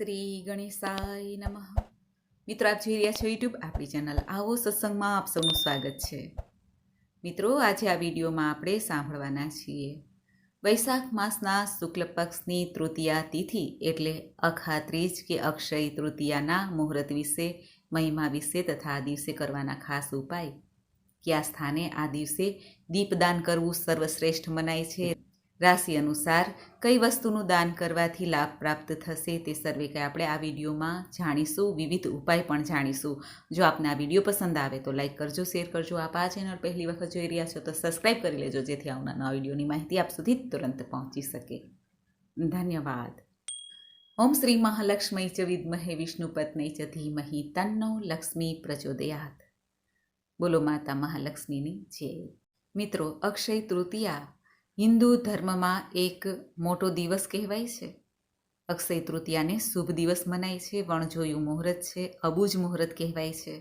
શ્રી ગણેશાય નમઃ. મિત્રો, આપ જોઈ રહ્યા છો યુટ્યુબ આપણી ચેનલ આવો સત્સંગમાં આપ સૌનું સ્વાગત છે. મિત્રો, આજે આ વિડીયોમાં આપણે સાંભળવાના છીએ વૈશાખ માસના શુક્લ પક્ષની તૃતીયા તિથિ એટલે અખા ત્રીજ કે અક્ષય તૃતીયાના મુહૂર્ત વિશે, મહિમા વિશે તથા આ દિવસે કરવાના ખાસ ઉપાય. કયા સ્થાને આ દિવસે દીપદાન કરવું સર્વશ્રેષ્ઠ મનાય છે, રાશિ અનુસાર કઈ વસ્તુનું દાન કરવાથી લાભ પ્રાપ્ત થશે તે સર્વે કંઈ આપણે આ વિડીયોમાં જાણીશું. વિવિધ ઉપાય પણ જાણીશું. જો આપને આ વિડીયો પસંદ આવે તો લાઈક કરજો, શેર કરજો. આપ આ ચેનલ પહેલી વખત જોઈ રહ્યા છો તો સબસ્ક્રાઈબ કરી લેજો, જેથી આવનાર નવા વિડીયોની માહિતી આપ સુધી તુરંત પહોંચી શકે. ધન્યવાદ. ઓમ શ્રી મહાલક્ષ્મી ચ વિદ્મહે વિષ્ણુપત્ની ચ ધીમહિ તન્નો લક્ષ્મી પ્રચોદયાત. બોલો માતા મહાલક્ષ્મીની જય. મિત્રો, અક્ષય તૃતીયા હિન્દુ ધર્મમાં એક મોટો દિવસ કહેવાય છે. અક્ષય તૃતીયાને શુભ દિવસ મનાય છે. વણજોયું મુહૂર્ત છે, અબુજ મુહૂર્ત કહેવાય છે.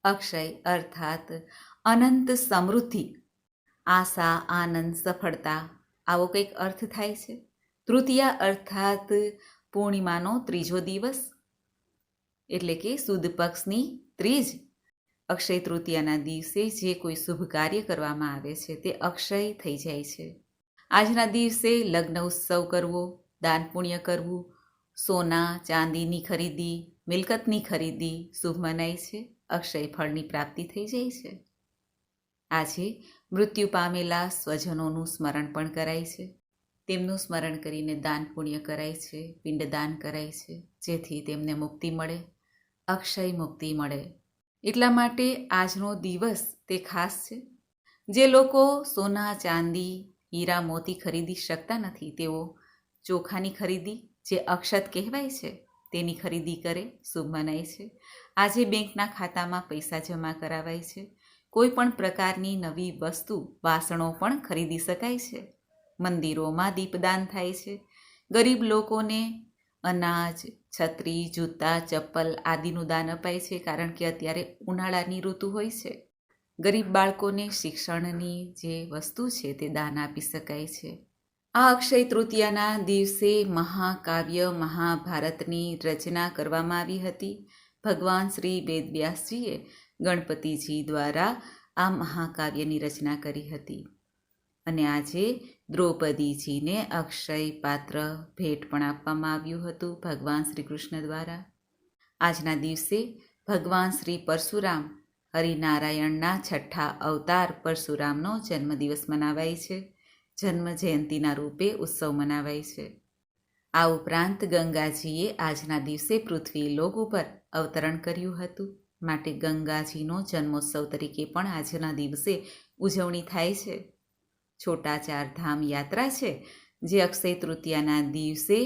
અક્ષય અર્થાત અનંત સમૃદ્ધિ, આશા, આનંદ, સફળતા આવો કંઈક અર્થ થાય છે. તૃતીયા અર્થાત પૂર્ણિમાનો ત્રીજો દિવસ એટલે કે સુદ પક્ષની ત્રીજ. અક્ષય તૃતીયાના દિવસે જે કોઈ શુભ કાર્ય કરવામાં આવે છે તે અક્ષય થઈ જાય છે. આજના દિવસે લગ્ન ઉત્સવ કરવો, દાન પુણ્ય કરવું, સોના ચાંદીની ખરીદી, મિલકતની ખરીદી શુભ મનાય છે. અક્ષય ફળની પ્રાપ્તિ થઈ જાય છે. આજે મૃત્યુ પામેલા સ્વજનોનું સ્મરણ પણ કરાય છે. તેમનું સ્મરણ કરીને દાન પુણ્ય કરાય છે, પિંડદાન કરાય છે, જેથી તેમને મુક્તિ મળે, અક્ષય મુક્તિ મળે. એટલા માટે આજનો દિવસ તે ખાસ છે. જે લોકો સોના ચાંદી હીરા મોતી ખરીદી શકતા નથી તેઓ ચોખાની ખરીદી, જે અક્ષત કહેવાય છે, તેની ખરીદી કરે, શુભ મનાય છે. આજે બેંકના ખાતામાં પૈસા જમા કરાવાય છે. કોઈ પણ પ્રકારની નવી વસ્તુ, વાસણો પણ ખરીદી શકાય છે. મંદિરોમાં દીપદાન થાય છે. ગરીબ લોકોને અનાજ, છત્રી, જૂતા, ચપ્પલ આદિનું દાન અપાય છે, કારણ કે અત્યારે ઉનાળાની ઋતુ હોય છે. ગરીબ બાળકોને શિક્ષણની જે વસ્તુ છે તે દાન આપી શકાય છે. આ અક્ષય તૃતીયાના દિવસે મહાકાવ્ય મહાભારતની રચના કરવામાં આવી હતી. ભગવાન શ્રી વેદવ્યાસજીએ ગણપતિજી દ્વારા આ મહાકાવ્યની રચના કરી હતી. અને આજે દ્રૌપદીજીને અક્ષય પાત્ર ભેટ પણ આપવામાં આવ્યું હતું ભગવાન શ્રી કૃષ્ણ દ્વારા. આજના દિવસે ભગવાન શ્રી પરશુરામ હરિનારાયણના 6ઠ્ઠા અવતાર પરશુરામનો જન્મદિવસ મનાવાય છે. જન્મ જયંતિના રૂપે ઉત્સવ મનાવાય છે. આ ઉપરાંત ગંગાજીએ આજના દિવસે પૃથ્વી લોક ઉપર અવતરણ કર્યું હતું, માટે ગંગાજીનો જન્મોત્સવ તરીકે પણ આજના દિવસે ઉજવણી થાય છે. છોટા ચારધામ યાત્રા છે, જે અક્ષય તૃતીયાના દિવસે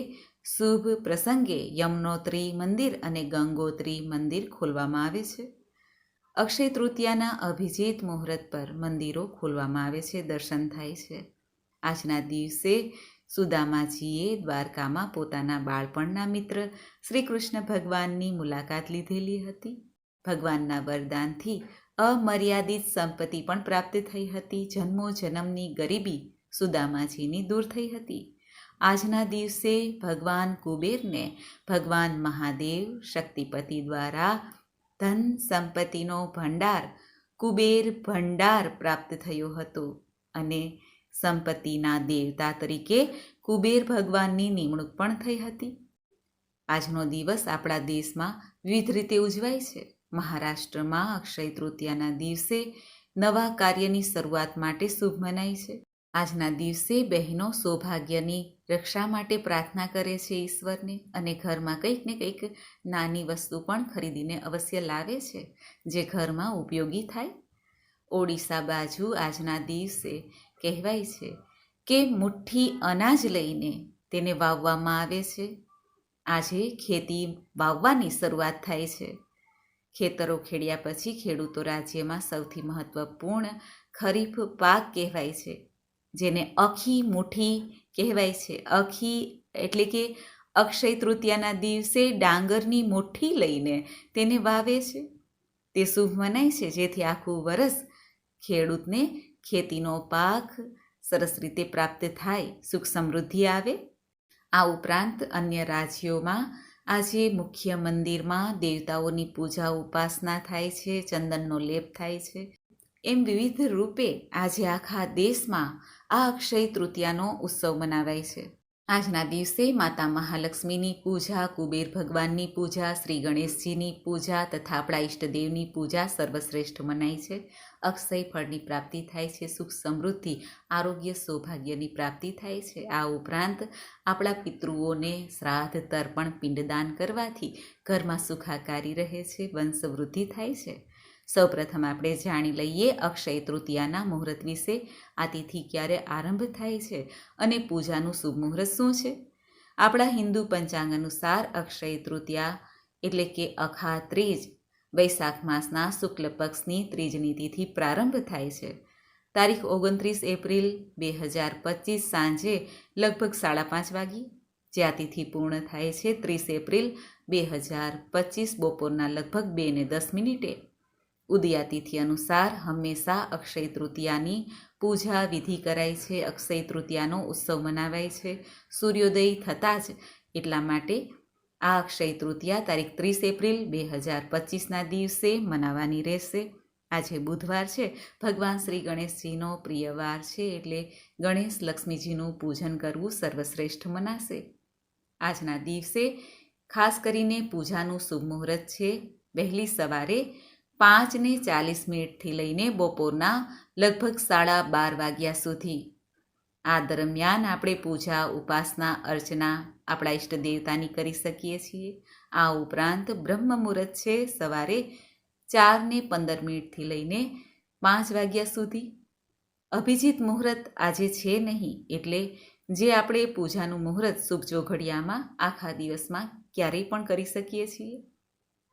શુભ પ્રસંગે યમનોત્રી મંદિર અને ગંગોત્રી મંદિર ખોલવામાં આવે છે. અક્ષય તૃતીયાના અભિજીત મુહૂર્ત પર મંદિરો ખોલવામાં આવે છે, દર્શન થાય છે. આજના દિવસે સુદામાજીએ દ્વારકામાં પોતાના બાળપણના મિત્ર શ્રી કૃષ્ણ ભગવાનની મુલાકાત લીધેલી હતી. ભગવાનના વરદાનથી અમર્યાદિત સંપત્તિ પણ પ્રાપ્ત થઈ હતી. જન્મો જન્મની ગરીબી સુદામાજીની દૂર થઈ હતી. આજના દિવસે ભગવાન કુબેરને ભગવાન મહાદેવ શક્તિપતિ દ્વારા ધન સંપત્તિનો ભંડાર કુબેર ભંડાર પ્રાપ્ત થયો હતો અને સંપત્તિના દેવતા તરીકે કુબેર ભગવાનની નિમણૂક પણ થઈ હતી. આજનો દિવસ આપણા દેશમાં વિવિધ રીતે ઉજવાય છે. મહારાષ્ટ્રમાં અક્ષય તૃતીયાના દિવસે નવા કાર્યની શરૂઆત માટે શુભ મનાય છે. આજના દિવસે બહેનો સૌભાગ્યની રક્ષા માટે પ્રાર્થના કરે છે ઈશ્વરને, અને ઘરમાં કંઈક ને કંઈક નાની વસ્તુ પણ ખરીદીને અવશ્ય લાવે છે, જે ઘરમાં ઉપયોગી થાય. ઓડિશા બાજુ આજના દિવસે કહેવાય છે કે મુઠ્ઠી અનાજ લઈને તેને વાવવામાં આવે છે. આજે ખેતી વાવવાની શરૂઆત થાય છે. ખેતરો ખેડ્યા પછી ખેડૂતો રાજ્યમાં સૌથી મહત્વપૂર્ણ ખરીફ પાક કહેવાય છે, જેને અખી મુઠ્ઠી કહેવાય છે. અખી એટલે કે અક્ષય તૃતીયાના દિવસે ડાંગરની મુઠ્ઠી લઈને તેને વાવે છે. તે શુભ મનાય છે, જેથી આખું વરસ ખેડૂતને ખેતીનો પાક સરસ રીતે પ્રાપ્ત થાય, સુખ સમૃદ્ધિ આવે. આ ઉપરાંત અન્ય રાજ્યોમાં આજે મુખ્ય મંદિરમાં દેવતાઓની પૂજા ઉપાસના થાય છે, ચંદનનો લેપ થાય છે. એમ વિવિધ રૂપે આજે આખા દેશમાં આ અક્ષય તૃતીયાનો ઉત્સવ મનાવાય છે. આજના દિવસે માતા મહાલક્ષ્મીની પૂજા, કુબેર ભગવાનની પૂજા, શ્રી ગણેશજીની પૂજા તથા આપણા ઈષ્ટદેવની પૂજા સર્વશ્રેષ્ઠ મનાય છે. અક્ષય ફળની પ્રાપ્તિ થાય છે, સુખ સમૃદ્ધિ, આરોગ્ય, સૌભાગ્યની પ્રાપ્તિ થાય છે. આ ઉપરાંત આપણા પિતૃઓને શ્રાદ્ધ, તર્પણ, પિંડદાન કરવાથી ઘરમાં સુખાકારી રહે છે, વંશવૃદ્ધિ થાય છે. સૌપ્રથમ આપણે જાણી લઈએ અક્ષય તૃતીયાના મુહૂર્ત વિશે. આ તિથિ ક્યારે આરંભ થાય છે અને પૂજાનું શુભ મુહૂર્ત શું છે? આપણા હિન્દુ પંચાંગ અનુસાર અક્ષય તૃતીયા એટલે કે અખા ત્રીજ વૈશાખ માસના શુક્લ પક્ષની ત્રીજની તિથિ પ્રારંભ થાય છે. તારીખ 29 એપ્રિલ 2025 સાંજે લગભગ 5:30 વાગ્યે. જે આ તિથિ પૂર્ણ થાય છે 30 એપ્રિલ 2025 બપોરના લગભગ 2:10. ઉદયા તિથિ અનુસાર હંમેશા અક્ષય તૃતીયાની પૂજા વિધિ કરાય છે, અક્ષય તૃતીયાનો ઉત્સવ મનાવાય છે સૂર્યોદય થતાં જ. એટલા માટે આ અક્ષય તૃતીયા તારીખ 30 એપ્રિલ 2025ના દિવસે મનાવવાની રહેશે. આજે બુધવાર છે, ભગવાન શ્રી ગણેશજીનો પ્રિય વાર છે, એટલે ગણેશ લક્ષ્મીજીનું પૂજન કરવું સર્વશ્રેષ્ઠ મનાશે. આજના દિવસે ખાસ કરીને પૂજાનું શુભ મુહૂર્ત છે વહેલી સવારે 5:40 લઈને બપોરના લગભગ 12:30 વાગ્યા સુધી. આ દરમિયાન આપણે પૂજા, ઉપાસના, અર્ચના આપણા ઈષ્ટ દેવતાની કરી શકીએ છીએ. આ ઉપરાંત બ્રહ્મ મુહૂર્ત છે સવારે 4:15 લઈને 5 વાગ્યા સુધી. અભિજીત મુહૂર્ત આજે છે નહીં, એટલે જે આપણે પૂજાનું મુહૂર્ત શુભ જોઘડિયામાં આખા દિવસમાં ક્યારેય પણ કરી શકીએ છીએ.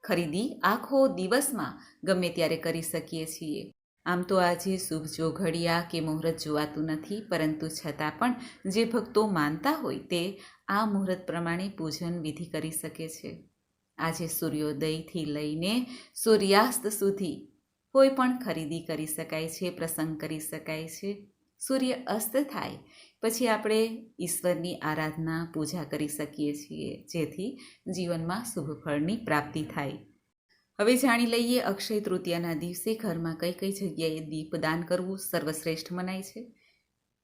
ખરીદી આખો દિવસમાં ગમે ત્યારે કરી શકીએ છીએ. આમ તો આજે શુભ જોઘડિયા કે મુહૂર્ત જોવાતું નથી, પરંતુ છતાં પણ જે ભક્તો માનતા હોય તે આ મુહૂર્ત પ્રમાણે પૂજન વિધિ કરી શકે છે. આજે સૂર્યોદયથી લઈને સૂર્યાસ્ત સુધી કોઈ પણ ખરીદી કરી શકાય છે, પ્રસંગ કરી શકાય છે. સૂર્ય અસ્ત થાય પછી આપણે ઈશ્વરની આરાધના, પૂજા કરી શકીએ છીએ, જેથી જીવનમાં શુભ ફળની પ્રાપ્તિ થાય. હવે જાણી લઈએ અક્ષય તૃતીયાના દિવસે ઘરમાં કઈ કઈ જગ્યાએ દીપદાન કરવું સર્વશ્રેષ્ઠ મનાય છે.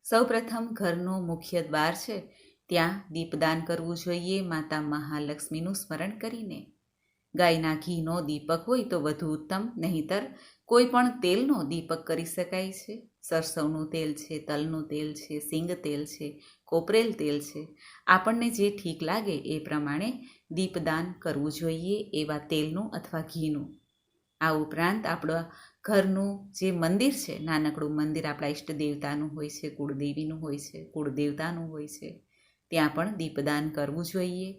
સૌપ્રથમ ઘરનો મુખ્ય દ્વાર છે ત્યાં દીપદાન કરવું જોઈએ, માતા મહાલક્ષ્મીનું સ્મરણ કરીને. ગાયના ઘીનો દીપક હોય તો વધુ ઉત્તમ, નહીંતર કોઈ પણ તેલનો દીપક કરી શકાય છે. સરસવનું તેલ છે, તલનું તેલ છે, સિંગ તેલ છે, કોપરેલ તેલ છે. આપણને જે ઠીક લાગે એ પ્રમાણે દીપદાન કરવું જોઈએ, એવા તેલનું અથવા ઘીનું. આ ઉપરાંત આપણા ઘરનું જે મંદિર છે, નાનકડું મંદિર આપણા ઈષ્ટ દેવતાનું હોય છે, કુળદેવીનું હોય છે, કુળદેવતાનું હોય છે, ત્યાં પણ દીપદાન કરવું જોઈએ.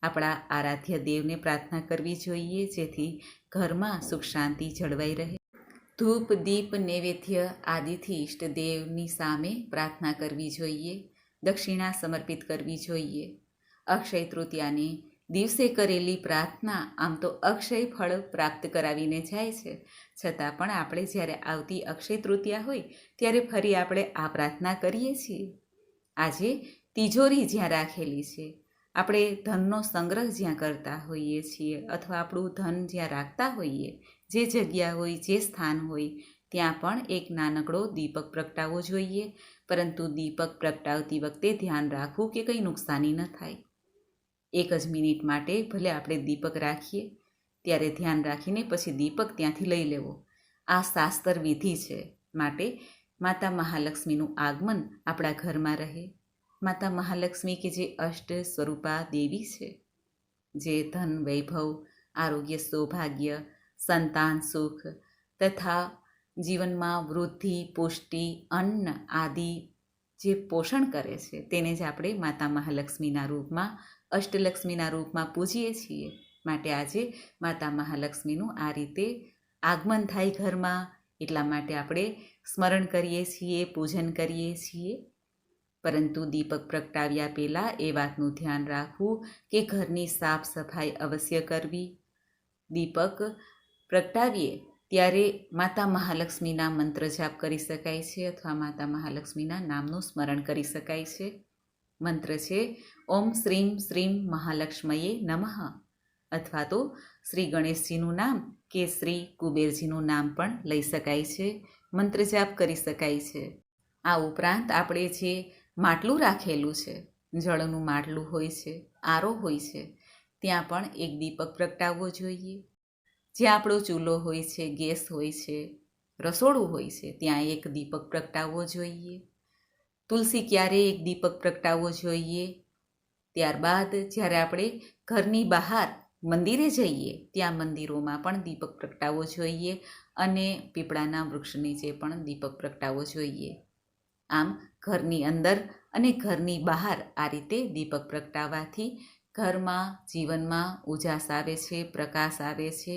આપણા આરાધ્ય દેવને પ્રાર્થના કરવી જોઈએ, જેથી ઘરમાં સુખ શાંતિ જળવાઈ રહે. ધૂપ, દીપ, નૈવેદ્ય આદિથી ઈષ્ટદેવની સામે પ્રાર્થના કરવી જોઈએ, દક્ષિણા સમર્પિત કરવી જોઈએ. અક્ષય તૃતીયાને દિવસે કરેલી પ્રાર્થના આમ તો અક્ષય ફળ પ્રાપ્ત કરાવીને જાય છે, છતાં પણ આપણે જ્યારે આવતી અક્ષય તૃતીયા હોય ત્યારે ફરી આપણે આ પ્રાર્થના કરીએ છીએ. આજે તિજોરી જ્યાં રાખેલી છે, આપણે ધનનો સંગ્રહ જ્યાં કરતા હોઈએ છીએ, અથવા આપણું ધન જ્યાં રાખતા હોઈએ, જે જગ્યા હોય, જે સ્થાન હોય, ત્યાં પણ એક નાનકડો દીપક પ્રગટાવવો જોઈએ. પરંતુ દીપક પ્રગટાવતી વખતે ધ્યાન રાખવું કે કંઈ નુકસાની ન થાય. 1 જ મિનિટ માટે ભલે આપણે દીપક રાખીએ, ત્યારે ધ્યાન રાખીને પછી દીપક ત્યાંથી લઈ લેવો. આ શાસ્ત્ર વિધિ છે. માટે માતા મહાલક્ષ્મીનું આગમન આપણા ઘરમાં રહે. માતા મહાલક્ષ્મી કે જે અષ્ટ સ્વરૂપા દેવી છે, જે ધન, વૈભવ, આરોગ્ય, સૌભાગ્ય, સંતાન સુખ તથા જીવનમાં વૃદ્ધિ, પુષ્ટિ, અન્ન આદિ જે પોષણ કરે છે, તેને જ આપણે માતા મહાલક્ષ્મીના રૂપમાં, અષ્ટલક્ષ્મીના રૂપમાં પૂજીએ છીએ. માટે આજે માતા મહાલક્ષ્મીનું આ રીતે આગમન થાય ઘરમાં, એટલા માટે આપણે સ્મરણ કરીએ છીએ, પૂજન કરીએ છીએ. પરંતુ દીપક પ્રગટાવ્યા પહેલાં એ વાતનું ધ્યાન રાખવું કે ઘરની સાફ સફાઈ અવશ્ય કરવી. દીપક પ્રગટાવીએ ત્યારે માતા મહાલક્ષ્મીના મંત્ર જાપ કરી શકાય છે, અથવા માતા મહાલક્ષ્મીના નામનું સ્મરણ કરી શકાય છે. મંત્ર છે ઓમ શ્રીમ શ્રીમ મહાલક્ષ્મયે નમઃ, અથવા તો શ્રી ગણેશજીનું નામ કે શ્રી કુબેરજીનું નામ પણ લઈ શકાય છે, મંત્ર જાપ કરી શકાય છે. આ ઉપરાંત આપણે જે માટલું રાખેલું છે, જળનું માટલું હોય છે, આરો હોય છે, ત્યાં પણ એક દીપક પ્રગટાવવો જોઈએ. જ્યાં આપણો ચૂલો હોય છે, ગેસ હોય છે, રસોડું હોય છે, ત્યાં એક દીપક પ્રગટાવવો જોઈએ. તુલસી ક્યારે એક દીપક પ્રગટાવવો જોઈએ. ત્યારબાદ જ્યારે આપણે ઘરની બહાર મંદિરે જઈએ ત્યાં મંદિરોમાં પણ દીપક પ્રગટાવવો જોઈએ અને પીપળાના વૃક્ષ નીચે પણ દીપક પ્રગટાવવો જોઈએ. આમ ઘરની અંદર અને ઘરની બહાર આ રીતે દીપક પ્રગટાવવાથી ઘરમાં જીવનમાં ઉજાસ આવે છે, પ્રકાશ આવે છે,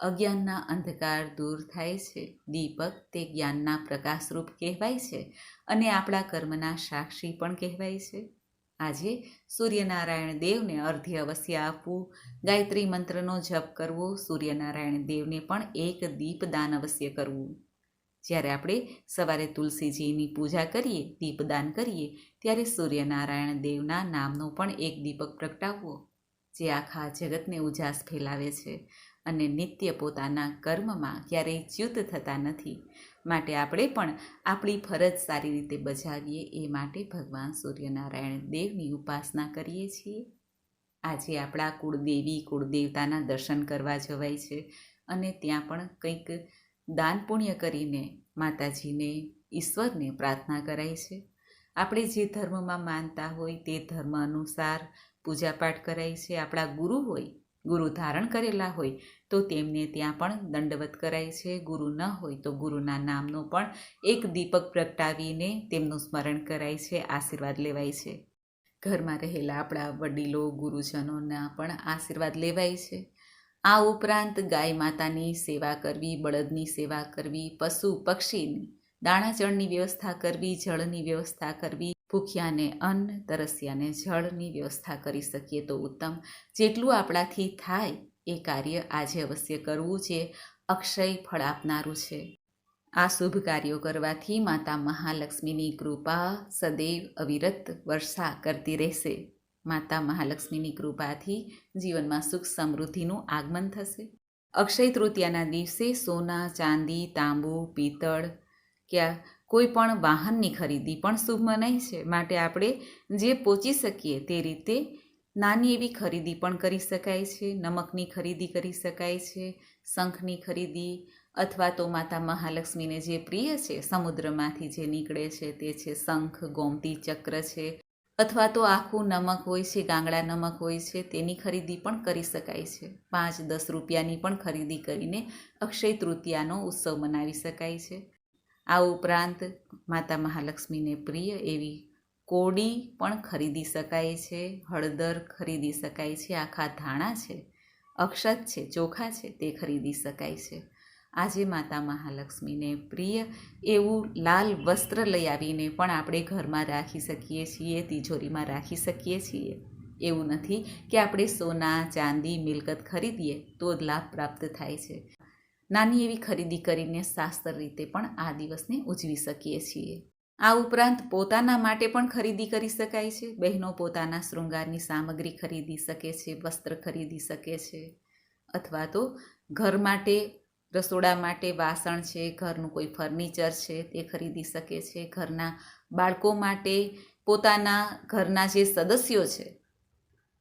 અજ્ઞાનના અંધકાર દૂર થાય છે. દીપક તે જ્ઞાનના પ્રકાશરૂપ કહેવાય છે અને આપણા કર્મના સાક્ષી પણ કહેવાય છે. આજે સૂર્યનારાયણ દેવને અર્ધ્ય અવશ્ય આપવું, ગાયત્રી મંત્રનો જપ કરવો, સૂર્યનારાયણ દેવને પણ એક દીપદાન અવશ્ય કરવું. જ્યારે આપણે સવારે તુલસીજીની પૂજા કરીએ, દીપદાન કરીએ, ત્યારે સૂર્યનારાયણ દેવના નામનો પણ એક દીપક પ્રગટાવવો, જે આખા જગતને ઉજાસ ફેલાવે છે અને નિત્ય પોતાના કર્મમાં ક્યારેય ચ્યુત થતા નથી. માટે આપણે પણ આપણી ફરજ સારી રીતે બજાવીએ એ માટે ભગવાન સૂર્યનારાયણ દેવની ઉપાસના કરીએ છીએ. આજે આપણા કુળદેવી કુળદેવતાના દર્શન કરવા જવાય છે અને ત્યાં પણ કંઈક દાન પુણ્ય કરીને માતાજીને, ઈશ્વરને પ્રાર્થના કરાય છે. આપણે જે ધર્મમાં માનતા હોય તે ધર્મ અનુસાર પૂજાપાઠ કરાય છે. આપણા ગુરુ હોય, ગુરુ ધારણ કરેલા હોય તો તેમને ત્યાં પણ દંડવત કરાય છે. ગુરુ ન હોય તો ગુરુના નામનો પણ એક દીપક પ્રગટાવીને તેમનું સ્મરણ કરાય છે, આશીર્વાદ લેવાય છે. ઘરમાં રહેલા આપણા વડીલો ગુરુજનોના પણ આશીર્વાદ લેવાય છે. આ ઉપરાંત ગાય માતાની સેવા કરવી, બળદની સેવા કરવી, પશુ પક્ષીની દાણાચળની વ્યવસ્થા કરવી, જળની વ્યવસ્થા કરવી, ભૂખ્યાને અન્ન, તરસ્યાને જળની વ્યવસ્થા કરી શકીએ તો ઉત્તમ. જેટલું આપણાથી થાય એ કાર્ય આજે અવશ્ય કરવું, જે અક્ષય ફળ આપનારું છે. આ શુભ કાર્યો કરવાથી માતા મહાલક્ષ્મીની કૃપા સદૈવ અવિરત વર્ષા કરતી રહેશે. માતા મહાલક્ષ્મીની કૃપાથી જીવનમાં સુખ સમૃદ્ધિનું આગમન થશે. અક્ષય તૃતીયાના દિવસે સોના, ચાંદી, તાંબુ, પિત્તળ કે કોઈ પણ વાહનની ખરીદી પણ શુભ મનાય છે. માટે આપણે જે પહોંચી શકીએ તે રીતે નાની એવી ખરીદી પણ કરી શકાય છે. નમકની ખરીદી કરી શકાય છે, શંખની ખરીદી, અથવા તો માતા મહાલક્ષ્મીને જે પ્રિય છે, સમુદ્રમાંથી જે નીકળે છે તે છે શંખ, ગોમતી ચક્ર છે, અથવા તો આખું નમક હોય છે, ગાંગડા નમક હોય છે, તેની ખરીદી પણ કરી શકાય છે. 5-10 રૂપિયાની પણ ખરીદી કરીને અક્ષય તૃતીયાનો ઉત્સવ મનાવી શકાય છે. આ ઉપરાંત માતા મહાલક્ષ્મીને પ્રિય એવી કોડી પણ ખરીદી શકાય છે, હળદર ખરીદી શકાય છે, આખા ધાણા છે, અક્ષત છે, ચોખા છે, તે ખરીદી શકાય છે. આજે માતા મહાલક્ષ્મીને પ્રિય એવું લાલ વસ્ત્ર લઈ આવીને પણ આપણે ઘરમાં રાખી શકીએ છીએ, તિજોરીમાં રાખી શકીએ છીએ. એવું નથી કે આપણે સોના, ચાંદી, મિલકત ખરીદીએ તો જ લાભ પ્રાપ્ત થાય છે. નાની એવી ખરીદી કરીને શાસ્ત્ર રીતે પણ આ દિવસને ઉજવી શકીએ છીએ. આ ઉપરાંત પોતાના માટે પણ ખરીદી કરી શકાય છે. બહેનો પોતાના શૃંગારની સામગ્રી ખરીદી શકે છે, વસ્ત્ર ખરીદી શકે છે, અથવા તો ઘર માટે, રસોડા માટે વાસણ છે, ઘરનું કોઈ ફર્નિચર છે તે ખરીદી શકે છે. ઘરના બાળકો માટે, પોતાના ઘરના જે સદસ્યો છે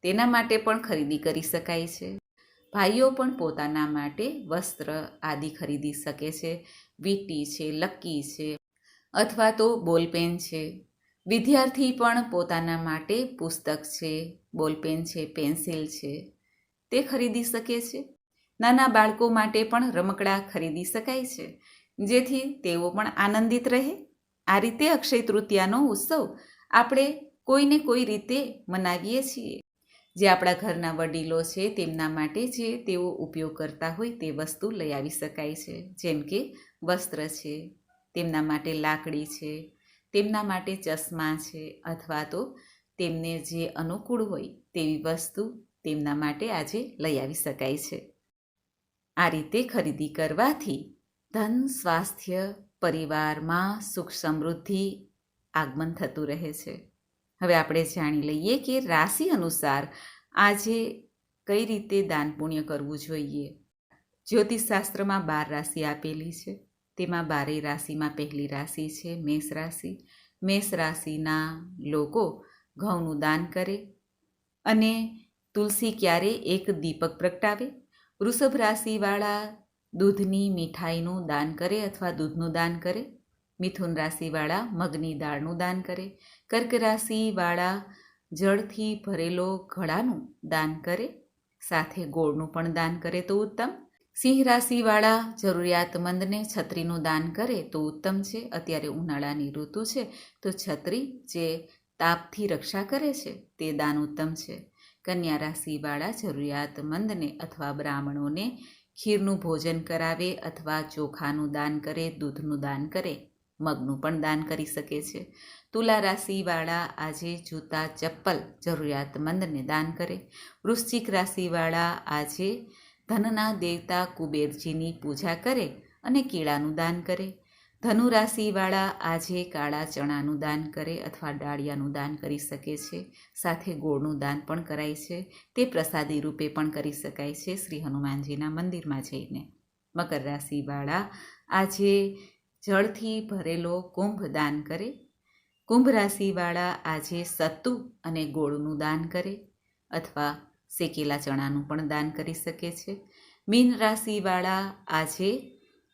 તેના માટે પણ ખરીદી કરી શકાય છે. ભાઈઓ પણ પોતાના માટે વસ્ત્ર આદિ ખરીદી શકે છે. વીંટી છે, લક્કી છે, અથવા તો બોલપેન છે. વિદ્યાર્થી પણ પોતાના માટે પુસ્તક છે, બોલપેન છે, પેન્સિલ છે, તે ખરીદી શકે છે. નાના બાળકો માટે પણ રમકડા ખરીદી શકાય છે, જેથી તેઓ પણ આનંદિત રહે. આ રીતે અક્ષય તૃતીયાનો ઉત્સવ આપણે કોઈને કોઈ રીતે મનાવીએ છીએ. જે આપણા ઘરના વડીલો છે તેમના માટે જે તેઓ ઉપયોગ કરતા હોય તે વસ્તુ લઈ આવી શકાય છે. જેમ કે વસ્ત્ર છે, તેમના માટે લાકડી છે, તેમના માટે ચશ્મા છે, અથવા તો તેમને જે અનુકૂળ હોય તેવી વસ્તુ તેમના માટે આજે લઈ આવી શકાય છે. આ રીતે ખરીદી કરવાથી ધન, સ્વાસ્થ્ય, પરિવારમાં સુખ સમૃદ્ધિ આગમન થતું રહે છે. હવે આપણે જાણી લઈએ કે રાશિ અનુસાર આજે કઈ રીતે દાન પુણ્ય કરવું જોઈએ. જ્યોતિષશાસ્ત્રમાં 12 રાશિ આપેલી છે. તેમાં 12 રાશિમાં પહેલી રાશિ છે મેષ રાશિ. મેષ રાશિના લોકો ઘઉંનું દાન કરે અને તુલસી ક્યારે એક દીપક પ્રગટાવે. વૃષભ રાશિવાળા દૂધની મીઠાઈનું દાન કરે અથવા દૂધનું દાન કરે. મિથુન રાશિવાળા મગની દાળનું દાન કરે. કર્ક રાશિવાળા જળથી ભરેલો ઘડાનું દાન કરે, સાથે ગોળનું પણ દાન કરે તો ઉત્તમ. સિંહ રાશિવાળા જરૂરિયાતમંદને છત્રીનું દાન કરે તો ઉત્તમ છે. અત્યારે ઉનાળાની ઋતુ છે તો છત્રી જે તાપથી રક્ષા કરે છે તે દાન ઉત્તમ છે. કન્યા રાશિવાળા જરૂરિયાતમંદને અથવા બ્રાહ્મણોને ખીરનું ભોજન કરાવે અથવા ચોખાનું દાન કરે, દૂધનું દાન કરે, મગનું પણ દાન કરી શકે છે. તુલા રાશિવાળા આજે જૂતા ચપ્પલ જરૂરિયાતમંદને દાન કરે. વૃશ્ચિક રાશિવાળા આજે ધનના દેવતા કુબેરજીની પૂજા કરે અને કેળાનું દાન કરે. ધનુ રાશિવાળા આજે કાળા ચણાનું દાન કરે અથવા ડાળિયાનું દાન કરી શકે છે, સાથે ગોળનું દાન પણ કરાય છે. તે પ્રસાદી રૂપે પણ કરી શકાય છે શ્રી હનુમાનજીના મંદિરમાં જઈને. મકર રાશિવાળા આજે જળથી ભરેલો કુંભ દાન કરે. કુંભ રાશિવાળા આજે સત્તુ અને ગોળનું દાન કરે અથવા શેકેલા ચણાનું પણ દાન કરી શકે છે. મીન રાશિવાળા આજે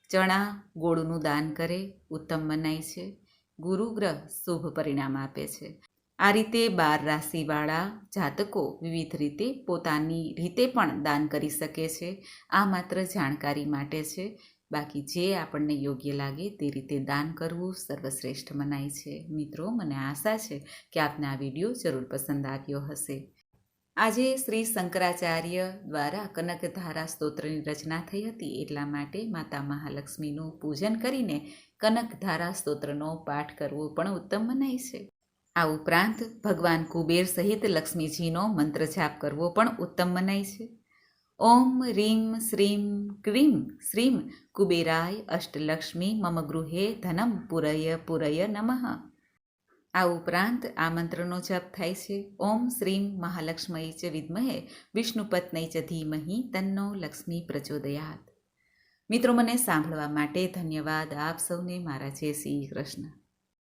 ચણા ગોળનું દાન કરે, ઉત્તમ મનાય છે. ગુરુ ગ્રહ શુભ પરિણામ આપે છે. આ રીતે 12 રાશિવાળા જાતકો વિવિધ રીતે પોતાની રીતે પણ દાન કરી શકે છે. આ માત્ર જાણકારી માટે છે. બાકી જે આપણને યોગ્ય લાગે તે રીતે દાન કરવું સર્વશ્રેષ્ઠ મનાય છે. મિત્રો, મને આશા છે કે આપને આ વિડીયો જરૂર પસંદ આવ્યો હશે. આજે શ્રી શંકરાચાર્ય દ્વારા કનકધારા સ્તોત્રની રચના થઈ હતી, એટલા માટે માતા મહાલક્ષ્મીનું પૂજન કરીને કનકધારા સ્તોત્રનો પાઠ કરવો પણ ઉત્તમ મનાય છે. આ ઉપરાંત ભગવાન કુબેર સહિત લક્ષ્મીજીનો મંત્ર જાપ કરવો પણ ઉત્તમ મનાય છે. ઓમ રીમ શ્રીમ ક્રીમ શ્રીમ કુબેરાય અષ્ટલક્ષ્મી મમ ગૃહે ધનમ પુરય પુરય નમઃ. આ ઉપરાંત આ મંત્રનો જપ થાય છે ઓમ શ્રીમ મહાલક્ષ્મી ચ વિદ્મહે વિષ્ણુપત્નૈ ચ ધીમહિ તન્નો લક્ષ્મી પ્રચોદયાત. મિત્રો, મને સાંભળવા માટે ધન્યવાદ. આપ સૌને મારા જય શ્રી કૃષ્ણ.